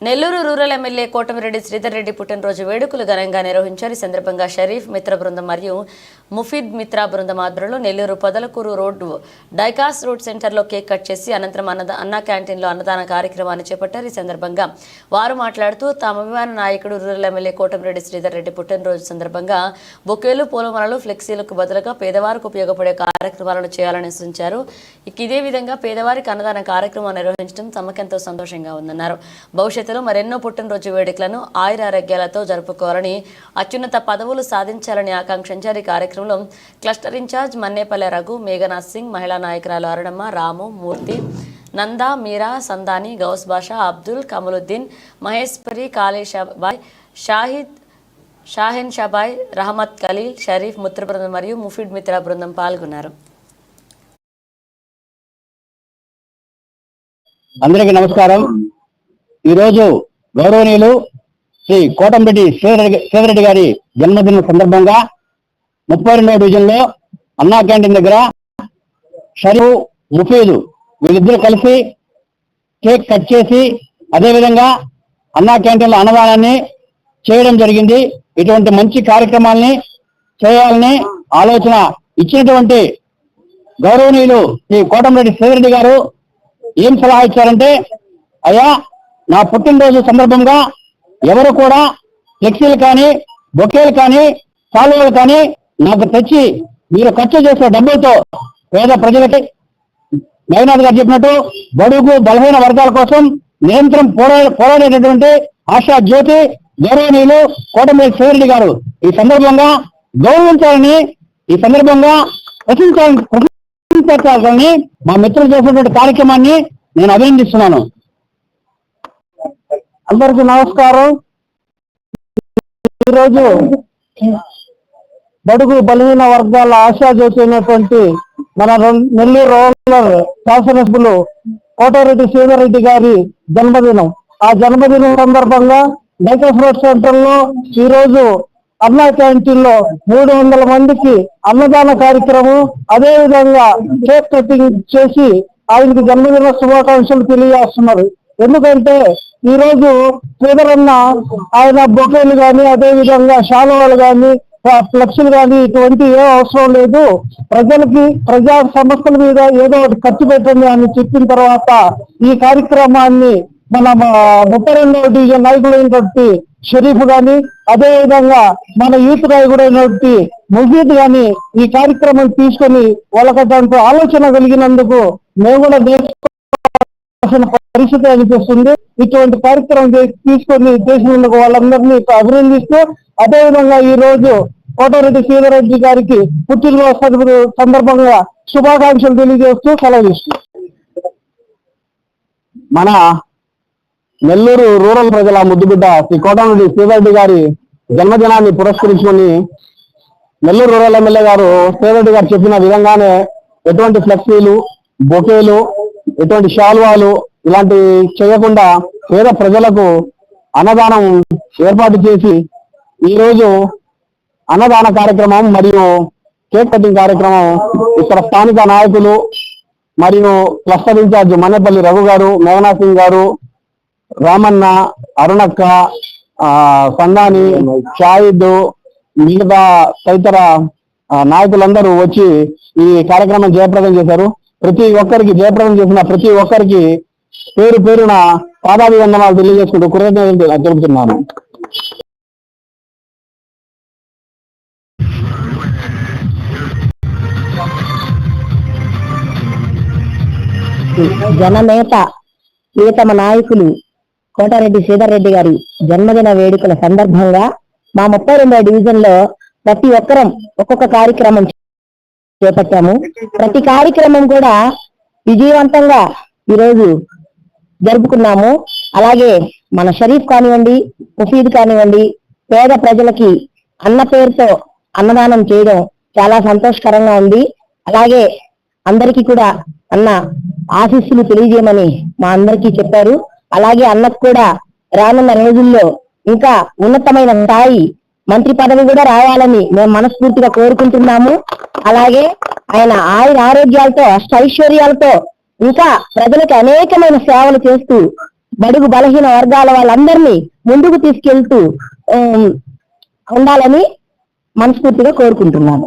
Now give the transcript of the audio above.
Nellore rural MLA Kotamreddy Sridhar Reddy పుట్టినరోజు వేడుకలు ఘనంగా నిర్వహించారు. ఈ సందర్భంగా షరీఫ్ మిత్ర బృందం మరియు ముఫీద్ మిత్ర బృందం ఆధ్వర్యంలో నెల్లూరు పొదలకూరు రోడ్డు డైకాస్ రోడ్ సెంటర్లో కేక్ కట్ చేసి అనంతరం అన్న క్యాంటీన్లో అన్నదాన కార్యక్రమాన్ని చేపట్టారు. ఈ సందర్భంగా వారు మాట్లాడుతూ తమ అభిమాన నాయకుడు రూరల్ ఎమ్మెల్యే కోటమిరెడ్డి శ్రీధర్ రెడ్డి పుట్టినరోజు సందర్భంగా బొకేలు, పూలమాలలు, ఫ్లెక్సీలకు బదులుగా పేదవారికి ఉపయోగపడే కార్యక్రమాలను చేయాలని సూచించారు. ఇదే విధంగా పేదవారికి అన్నదాన కార్యక్రమం నిర్వహించడం తమకెంతో సంతోషంగా ఉందన్నారు. భవిష్యత్తులో మరెన్నో పుట్టినరోజు వేడుకలను ఆయురారోగ్యాలతో జరుపుకోవాలని, అత్యున్నత పదవులు సాధించాలని ఆకాంక్షించారు. ఈ కార్యక్రమంలో క్లస్టర్ ఇన్ఛార్జ్ మన్నేపల్లె రఘు, మేఘనాథ్ సింగ్, మహిళా నాయకురాలు అరుణమ్మ, రాము, మూర్తి, నందా, మీరా, సందాని, గౌస్ బాషా, అబ్దుల్, కమలుద్దీన్, మహేశ్వరి, కాళీ షాబాయ్, షాహిన్ షాబాయ్, రహమత్ ఖలీల్, షరీఫ్ మిత్ర బృందం మరియు ముఫీద్ మిత్ర బృందం పాల్గొన్నారు. అందరికీ నమస్కారం. ఈరోజు గౌరవనీయులు శ్రీ కోటమిరెడ్డి శ్రీధర్ రెడ్డి గారి జన్మదిన సందర్భంగా 32వ డివిజన్లో అన్నా క్యాంటీన్ దగ్గర షరీఫ్, ముఫీద్ వీళ్ళిద్దరూ కలిసి కేక్ కట్ చేసి అదేవిధంగా అన్నా క్యాంటీన్లో అన్నదానాన్ని చేయడం జరిగింది. ఇటువంటి మంచి కార్యక్రమాల్ని చేయాలని ఆలోచన ఇచ్చినటువంటి గౌరవనీయులు శ్రీ కోటమిరెడ్డి శ్రీధర్ రెడ్డి గారు ఏం సలహా ఇచ్చారంటే, అయ్యా నా పుట్టినరోజు సందర్భంగా ఎవరు కూడా ఫ్లెక్సీలు కానీ, బొకేలు కానీ, సాల్వాలు కానీ నాకు తెచ్చి మీరు ఖర్చు చేసే డబ్బులతో పేద ప్రజలకి, మేఘనాథ్ గారు చెప్పినట్టు బడుగు బలహీన వర్గాల కోసం నిరంతరం పోరాడేటటువంటి ఆశా జ్యోతి గౌరవనీయులు కోటమిరెడ్డి శ్రీధర్ రెడ్డి గారు ఈ సందర్భంగా గౌరవించాలని, ఈ సందర్భంగా ప్రశంసించాలని మా మిత్రులు చేసినటువంటి కార్యక్రమాన్ని నేను అభినందిస్తున్నాను. అందరికీ నమస్కారం. ఈరోజు బడుగు బలహీన వర్గాల ఆశాజ్యోతి అయినటువంటి మన నెల్లూరు రూరల్ శాసనసభ్యులు కోటమిరెడ్డి శ్రీధర్ రెడ్డి గారి జన్మదినం. ఆ జన్మదినం సందర్భంగా డైకాస్ రోడ్ సెంటర్ లో ఈరోజు అన్నా క్యాంటీన్ లో 300 మందికి అన్నదాన కార్యక్రమం, అదే విధంగా కేక్ కటింగ్ చేసి ఆయనకి జన్మదిన శుభాకాంక్షలు తెలియజేస్తున్నారు. ఎందుకంటే ఈ రోజు శ్రీధర్ అన్న ఆయన బొకేలు కానీ, అదే విధంగా శాలువాలు కానీ, ఫ్లెక్సీలు కానీ ఇటువంటి ఏ అవసరం లేదు, ప్రజలకి ప్రజా సమస్యల మీద ఏదో ఒకటి ఖర్చు పెట్టండి అని చెప్పిన తర్వాత ఈ కార్యక్రమాన్ని మన 32వ డివిజన్ నాయకులైనటువంటి షరీఫ్ గాని, అదే విధంగా మన యూత్ నాయకుడు అయినటువంటి ముజీద్ గాని ఈ కార్యక్రమం తీసుకొని వాళ్ళకి దాంట్లో ఆలోచన కలిగినందుకు మేము కూడా పరిస్థితి అనిపిస్తుంది. ఇటువంటి కార్యక్రమం తీసుకొని చేసినందుకు వాళ్ళందరినీ అభినందిస్తూ, అదేవిధంగా ఈ రోజు కోటమిరెడ్డి శ్రీధర్ రెడ్డి గారికి పుట్టినరోజు సందర్భంగా శుభాకాంక్షలు తెలియజేస్తూ సెలవుస్తూ, మన నెల్లూరు రూరల్ ప్రజల ముద్దుబిడ్డ శ్రీ కోటమిరెడ్డి శ్రీధర్ రెడ్డి గారి జన్మదినాన్ని పురస్కరించుకొని నెల్లూరు రూరల్ ఎమ్మెల్యే గారు శ్రీధర్ రెడ్డి గారు చెప్పిన విధంగానే ఎటువంటి ఫ్లెక్సీలు, బొకేలు, ఎటువంటి శాల్వాలు ఇలాంటి చేయకుండా పేద ప్రజలకు అన్నదానం ఏర్పాటు చేసి ఈరోజు అన్నదాన కార్యక్రమం మరియు కేక్ కటింగ్ కార్యక్రమం ఇక్కడ స్థానిక నాయకులు మరియు క్లస్టర్ ఇన్ఛార్జ్ మన్నేపల్లి రఘు గారు, మేఘనాథ్ సింగ్ గారు, రామన్న, అరుణక్క, సందాని, షాహిద్, మిగతా తదితర నాయకులందరూ వచ్చి ఈ కార్యక్రమం జయప్రదం చేశారు. ప్రతి ఒక్కరికి జయప్రదం చేసిన ప్రతి ఒక్కరికి పేరు పేరున పాదాభివందనాలు తెలియజేసుకుంటూ కృతజ్ఞతలు తెలుపుతున్నాను. జననేత ప్రియతమ నాయకులు కోటమిరెడ్డి శ్రీధర్ రెడ్డి గారి జన్మదిన వేడుకల సందర్భంగా మా 32వ డివిజన్ లో ప్రతి ఒక్కరం ఒక్కొక్క కార్యక్రమం చేపట్టాము. ప్రతి కార్యక్రమం కూడా విజయవంతంగా ఈరోజు జరుపుకున్నాము. అలాగే మన షరీఫ్ కానివ్వండి, ముఫీద్ కానివ్వండి, పేద ప్రజలకి అన్న పేరుతో అన్నదానం చేయడం చాలా సంతోషకరంగా ఉంది. అలాగే అందరికీ కూడా అన్న ఆశీస్సులు తెలియజేయమని మా అందరికీ చెప్పారు. అలాగే అన్నకు కూడా రానున్న రోజుల్లో ఇంకా ఉన్నతమైన స్థాయి మంత్రి పదవి కూడా రావాలని మేము మనస్ఫూర్తిగా కోరుకుంటున్నాము. అలాగే ఆయన ఆరోగ్యాలతో, అష్టైశ్వర్యాలతో ఇంకా ప్రజలకు అనేకమైన సేవలు చేస్తూ బడుగు బలహీన వర్గాల వాళ్ళందరినీ ముందుకు తీసుకెళ్తూ ఉండాలని మనస్ఫూర్తిగా కోరుకుంటున్నాను.